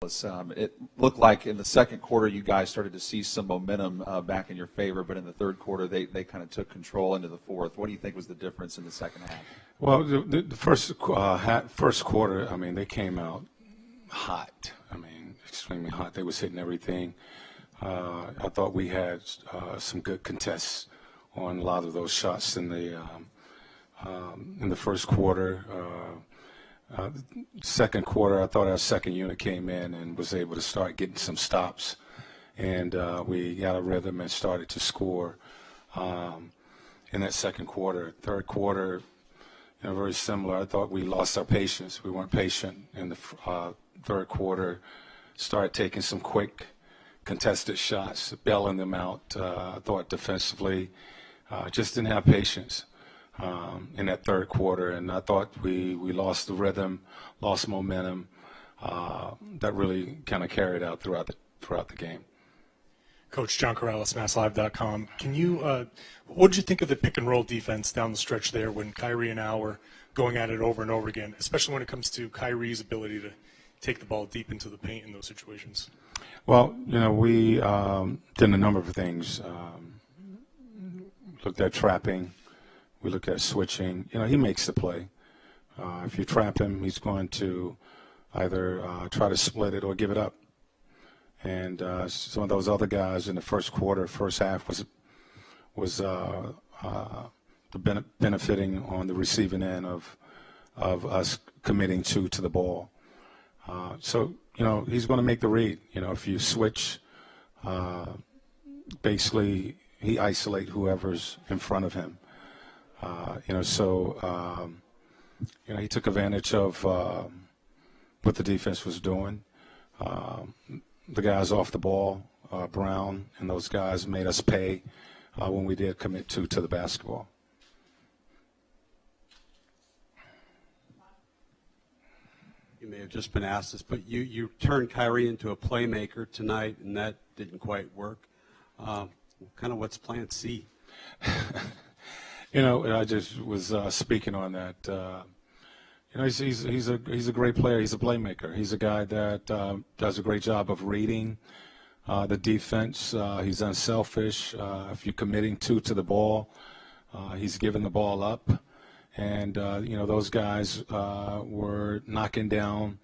It looked like in the second quarter you guys started to see some momentum back in your favor, but in the third quarter they kind of took control into the fourth. What do you think was the difference in the second half? Well, the first quarter, I mean, they came out hot. I mean, extremely hot. They was hitting everything. I thought we had some good contests on a lot of those shots in the first quarter. Second quarter, I thought our second unit came in and was able to start getting some stops, and we got a rhythm and started to score in that second quarter. Third quarter, very similar. I thought we lost our patience. We weren't patient in the third quarter. Started taking some quick contested shots, bailing them out. I thought defensively, just didn't have patience in that third quarter, and I thought we lost the rhythm, lost momentum. That really kind of carried out throughout the game. Coach John Corrales, MassLive.com. What did you think of the pick and roll defense down the stretch there when Kyrie and Al were going at it over and over again, especially when it comes to Kyrie's ability to take the ball deep into the paint in those situations? Well, we did a number of things. Looked at trapping. We looked at switching. He makes the play. If you trap him, he's going to either try to split it or give it up. And some of those other guys in the first half was benefiting on the receiving end of us committing to the ball. So he's going to make the read. If you switch, basically he isolate whoever's in front of him. He took advantage of what the defense was doing. The guys off the ball, Brown and those guys made us pay when we did commit to the basketball. You may have just been asked this, but you turned Kyrie into a playmaker tonight, and that didn't quite work. Kind of what's plan C? I just was speaking on that. He's a great player. He's a playmaker. He's a guy that does a great job of reading the defense. He's unselfish. If you're committing to the ball, he's giving the ball up. And, those guys were knocking down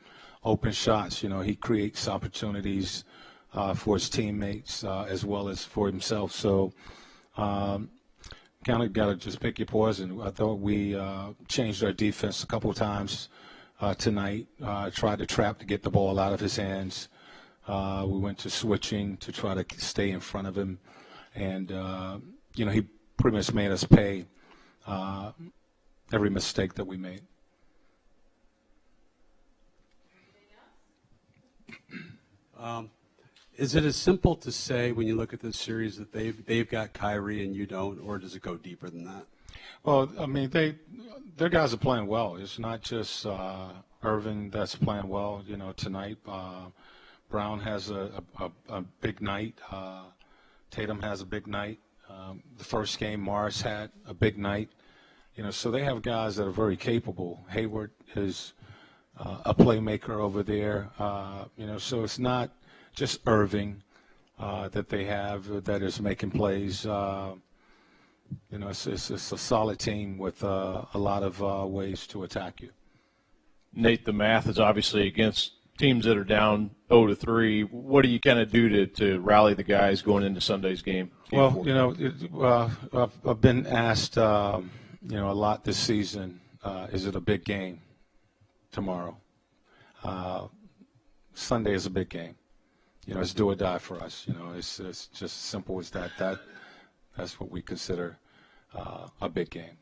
open shots. He creates opportunities for his teammates as well as for himself. So kind of got to just pick your poison. I thought we changed our defense a couple of times tonight, tried to trap to get the ball out of his hands. We went to switching to try to stay in front of him. And, he pretty much made us pay every mistake that we made. Is it as simple to say when you look at this series that they've got Kyrie and you don't, or does it go deeper than that? Well, I mean, their guys are playing well. It's not just Irving that's playing well. Tonight Brown has a big night. Tatum has a big night. The first game Morris had a big night. So they have guys that are very capable. Hayward is a playmaker over there. So it's not just Irving that they have that is making plays. It's a solid team with a lot of ways to attack you. Nate, the math is obviously against teams that are down 0-3. What do you kind of do to rally the guys going into Sunday's game? Well, I've been asked, a lot this season, is it a big game tomorrow? Sunday is a big game. It's do or die for us. It's just simple as that. That's what we consider a big game.